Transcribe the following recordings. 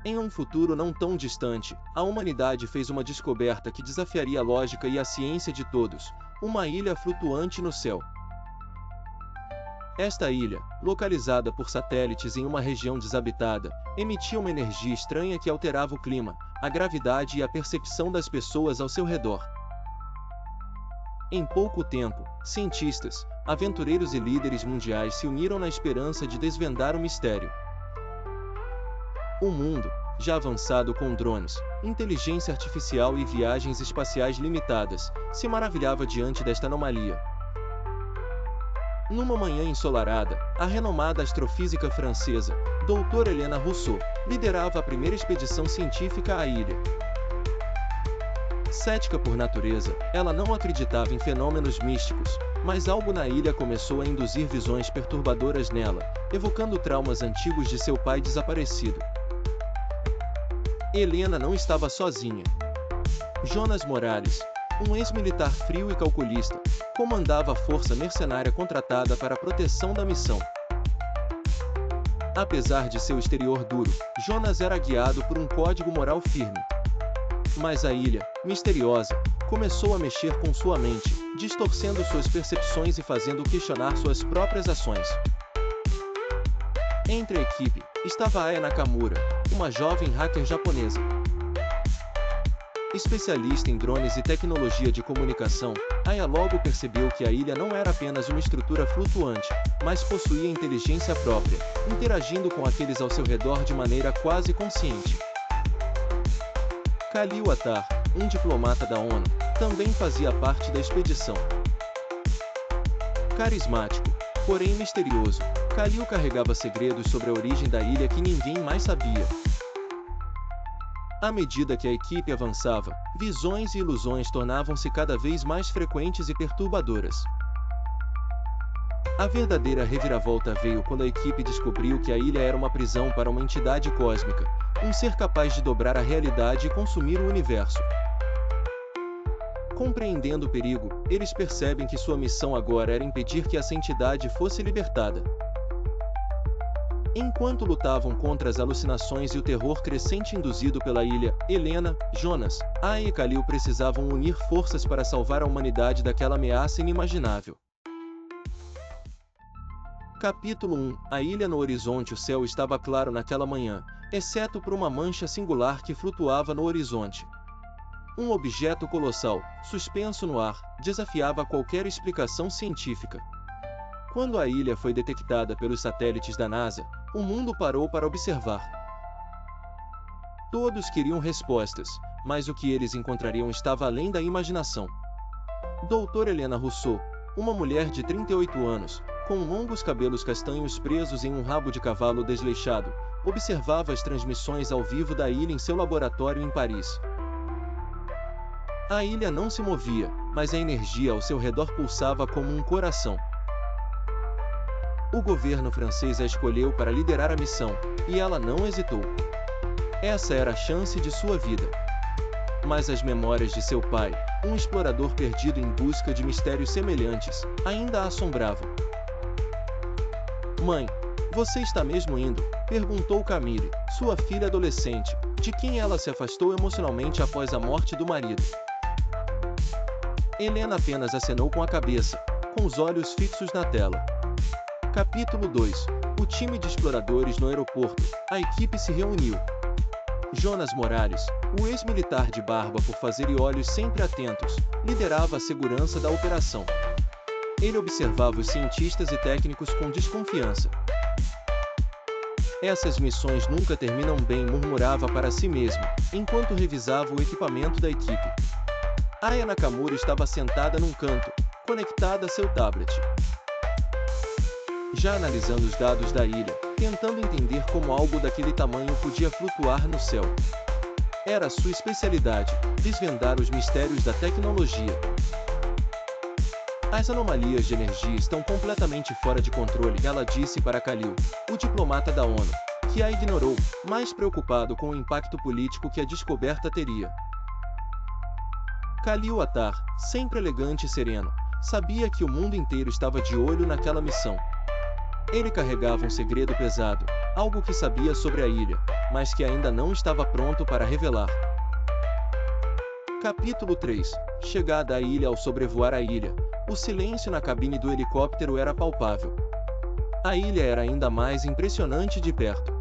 Em um futuro não tão distante, a humanidade fez uma descoberta que desafiaria a lógica e a ciência de todos: uma ilha flutuante no céu. Esta ilha, localizada por satélites em uma região desabitada, emitia uma energia estranha que alterava o clima, a gravidade e a percepção das pessoas ao seu redor. Em pouco tempo, cientistas, aventureiros e líderes mundiais se uniram na esperança de desvendar o mistério. O mundo, já avançado com drones, inteligência artificial e viagens espaciais limitadas, se maravilhava diante desta anomalia. Numa manhã ensolarada, a renomada astrofísica francesa, Dra. Helena Rousseau, liderava a primeira expedição científica à ilha. Cética por natureza, ela não acreditava em fenômenos místicos, mas algo na ilha começou a induzir visões perturbadoras nela, evocando traumas antigos de seu pai desaparecido. Helena não estava sozinha. Jonas Morales, um ex-militar frio e calculista, comandava a força mercenária contratada para a proteção da missão. Apesar de seu exterior duro, Jonas era guiado por um código moral firme. Mas a ilha, misteriosa, começou a mexer com sua mente, distorcendo suas percepções e fazendo questionar suas próprias ações. Entre a equipe, estava Aya Nakamura, uma jovem hacker japonesa. Especialista em drones e tecnologia de comunicação, Aya logo percebeu que a ilha não era apenas uma estrutura flutuante, mas possuía inteligência própria, interagindo com aqueles ao seu redor de maneira quase consciente. Khalil Attar, um diplomata da ONU, também fazia parte da expedição. Carismático, porém misterioso, Khalil carregava segredos sobre a origem da ilha que ninguém mais sabia. À medida que a equipe avançava, visões e ilusões tornavam-se cada vez mais frequentes e perturbadoras. A verdadeira reviravolta veio quando a equipe descobriu que a ilha era uma prisão para uma entidade cósmica, um ser capaz de dobrar a realidade e consumir o universo. Compreendendo o perigo, eles percebem que sua missão agora era impedir que essa entidade fosse libertada. Enquanto lutavam contra as alucinações e o terror crescente induzido pela ilha, Helena, Jonas, Aya e Khalil precisavam unir forças para salvar a humanidade daquela ameaça inimaginável. Capítulo 1. A ilha no horizonte. O céu estava claro naquela manhã, exceto por uma mancha singular que flutuava no horizonte. Um objeto colossal, suspenso no ar, desafiava qualquer explicação científica. Quando a ilha foi detectada pelos satélites da NASA, o mundo parou para observar. Todos queriam respostas, mas o que eles encontrariam estava além da imaginação. Dra. Helena Rousseau, uma mulher de 38 anos, com longos cabelos castanhos presos em um rabo de cavalo desleixado, observava as transmissões ao vivo da ilha em seu laboratório em Paris. A ilha não se movia, mas a energia ao seu redor pulsava como um coração. O governo francês a escolheu para liderar a missão, e ela não hesitou. Essa era a chance de sua vida. Mas as memórias de seu pai, um explorador perdido em busca de mistérios semelhantes, ainda a assombravam. "Mãe, você está mesmo indo?", perguntou Camille, sua filha adolescente, de quem ela se afastou emocionalmente após a morte do marido. Helena apenas acenou com a cabeça, com os olhos fixos na tela. Capítulo 2. O time de exploradores no aeroporto. A equipe se reuniu. Jonas Morales, o ex-militar de barba por fazer e olhos sempre atentos, liderava a segurança da operação. Ele observava os cientistas e técnicos com desconfiança. "Essas missões nunca terminam bem", murmurava para si mesmo, enquanto revisava o equipamento da equipe. Aya Nakamura estava sentada num canto, conectada a seu tablet. Já analisando os dados da ilha, tentando entender como algo daquele tamanho podia flutuar no céu. Era sua especialidade, desvendar os mistérios da tecnologia. "As anomalias de energia estão completamente fora de controle", ela disse para Khalil, o diplomata da ONU, que a ignorou, mais preocupado com o impacto político que a descoberta teria. Khalil Attar, sempre elegante e sereno, sabia que o mundo inteiro estava de olho naquela missão. Ele carregava um segredo pesado, algo que sabia sobre a ilha, mas que ainda não estava pronto para revelar. Capítulo 3. Chegada à ilha. Ao sobrevoar a ilha, o silêncio na cabine do helicóptero era palpável. A ilha era ainda mais impressionante de perto.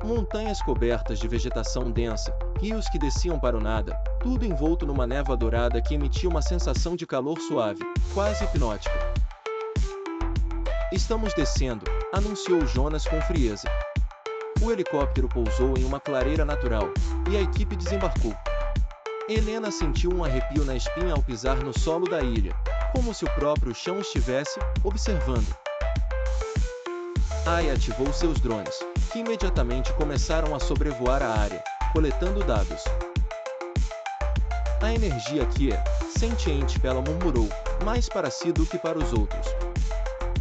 Montanhas cobertas de vegetação densa, rios que desciam para o nada, tudo envolto numa névoa dourada que emitia uma sensação de calor suave, quase hipnótica. Estamos descendo, anunciou Jonas com frieza. O helicóptero pousou em uma clareira natural, e a equipe desembarcou. Helena sentiu um arrepio na espinha ao pisar no solo da ilha, como se o próprio chão estivesse observando. Aya ativou seus drones, que imediatamente começaram a sobrevoar a área, coletando dados. A energia aqui é sentiente, ela murmurou, mais para si do que para os outros.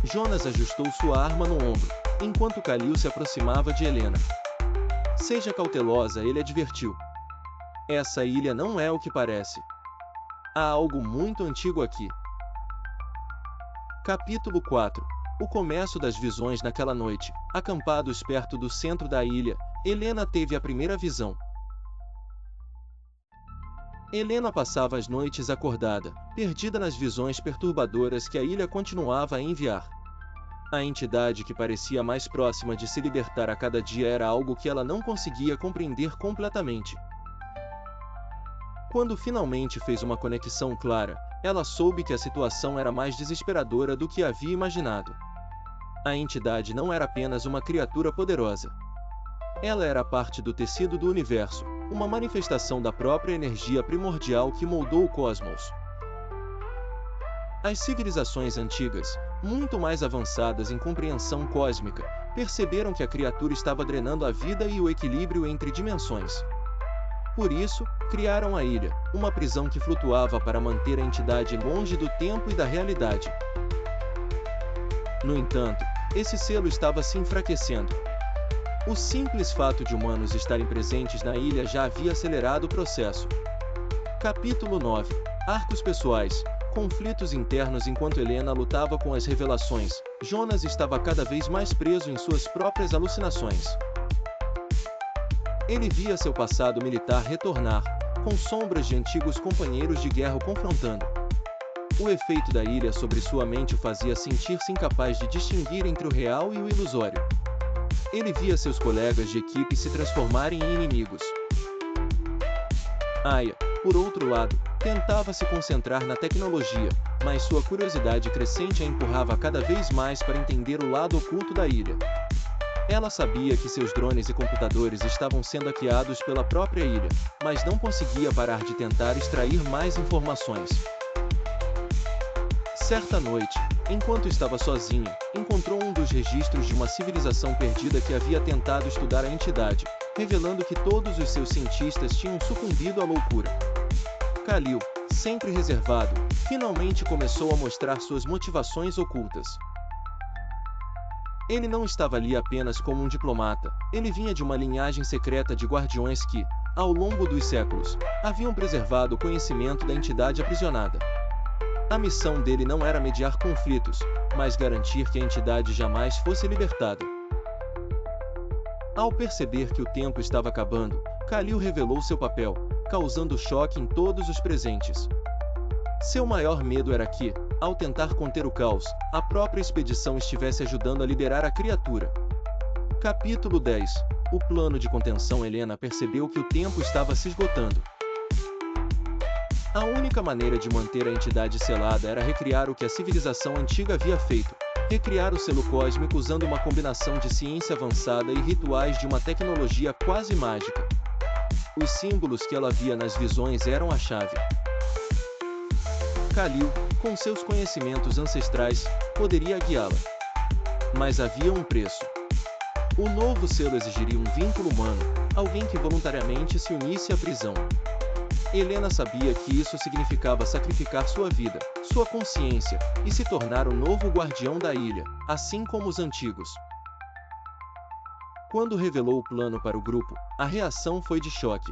Jonas ajustou sua arma no ombro, enquanto Khalil se aproximava de Helena. Seja cautelosa, ele advertiu. Essa ilha não é o que parece. Há algo muito antigo aqui. Capítulo 4. O começo das visões. Naquela noite, acampados perto do centro da ilha, Helena teve a primeira visão. Helena passava as noites acordada, perdida nas visões perturbadoras que a ilha continuava a enviar. A entidade que parecia mais próxima de se libertar a cada dia era algo que ela não conseguia compreender completamente. Quando finalmente fez uma conexão clara, ela soube que a situação era mais desesperadora do que havia imaginado. A entidade não era apenas uma criatura poderosa. Ela era parte do tecido do universo, uma manifestação da própria energia primordial que moldou o cosmos. As civilizações antigas, muito mais avançadas em compreensão cósmica, perceberam que a criatura estava drenando a vida e o equilíbrio entre dimensões. Por isso, criaram a ilha, uma prisão que flutuava para manter a entidade longe do tempo e da realidade. No entanto, esse selo estava se enfraquecendo. O simples fato de humanos estarem presentes na ilha já havia acelerado o processo. Capítulo 9. Arcos pessoais. Conflitos internos. Enquanto Helena lutava com as revelações, Jonas estava cada vez mais preso em suas próprias alucinações. Ele via seu passado militar retornar, com sombras de antigos companheiros de guerra o confrontando. O efeito da ilha sobre sua mente o fazia sentir-se incapaz de distinguir entre o real e o ilusório. Ele via seus colegas de equipe se transformarem em inimigos. Aya, por outro lado, tentava se concentrar na tecnologia, mas sua curiosidade crescente a empurrava cada vez mais para entender o lado oculto da ilha. Ela sabia que seus drones e computadores estavam sendo hackeados pela própria ilha, mas não conseguia parar de tentar extrair mais informações. Certa noite, enquanto estava sozinha, encontrou um dos registros de uma civilização perdida que havia tentado estudar a entidade, revelando que todos os seus cientistas tinham sucumbido à loucura. Khalil, sempre reservado, finalmente começou a mostrar suas motivações ocultas. Ele não estava ali apenas como um diplomata, ele vinha de uma linhagem secreta de guardiões que, ao longo dos séculos, haviam preservado o conhecimento da entidade aprisionada. A missão dele não era mediar conflitos, mas garantir que a entidade jamais fosse libertada. Ao perceber que o tempo estava acabando, Khalil revelou seu papel, causando choque em todos os presentes. Seu maior medo era que, ao tentar conter o caos, a própria expedição estivesse ajudando a liberar a criatura. Capítulo 10. O plano de contenção. Helena percebeu que o tempo estava se esgotando. A única maneira de manter a entidade selada era recriar o que a civilização antiga havia feito, recriar o selo cósmico usando uma combinação de ciência avançada e rituais de uma tecnologia quase mágica. Os símbolos que ela via nas visões eram a chave. Khalil, com seus conhecimentos ancestrais, poderia guiá-la. Mas havia um preço. O novo selo exigiria um vínculo humano, alguém que voluntariamente se unisse à prisão. Helena sabia que isso significava sacrificar sua vida, sua consciência, e se tornar o novo guardião da ilha, assim como os antigos. Quando revelou o plano para o grupo, a reação foi de choque.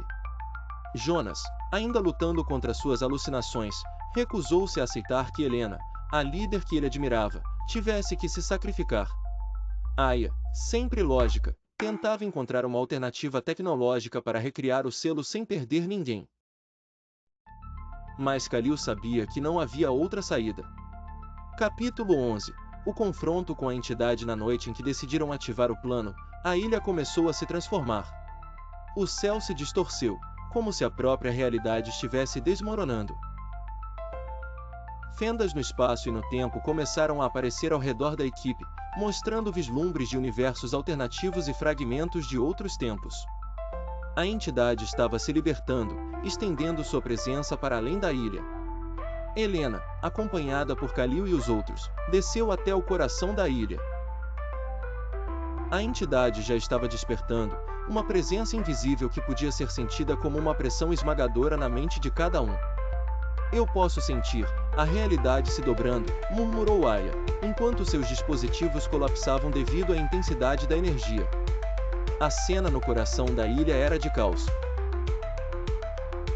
Jonas, ainda lutando contra suas alucinações, recusou-se a aceitar que Helena, a líder que ele admirava, tivesse que se sacrificar. Aya, sempre lógica, tentava encontrar uma alternativa tecnológica para recriar o selo sem perder ninguém. Mas Khalil sabia que não havia outra saída. Capítulo 11. O confronto com a entidade. Na noite em que decidiram ativar o plano, a ilha começou a se transformar. O céu se distorceu, como se a própria realidade estivesse desmoronando. Fendas no espaço e no tempo começaram a aparecer ao redor da equipe, mostrando vislumbres de universos alternativos e fragmentos de outros tempos. A entidade estava se libertando, estendendo sua presença para além da ilha. Helena, acompanhada por Khalil e os outros, desceu até o coração da ilha. A entidade já estava despertando, uma presença invisível que podia ser sentida como uma pressão esmagadora na mente de cada um. Eu posso sentir a realidade se dobrando, murmurou Aya, enquanto seus dispositivos colapsavam devido à intensidade da energia. A cena no coração da ilha era de caos.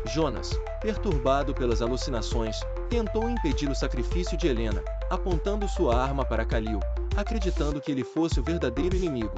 Jonas, perturbado pelas alucinações, tentou impedir o sacrifício de Helena, apontando sua arma para Khalil, acreditando que ele fosse o verdadeiro inimigo.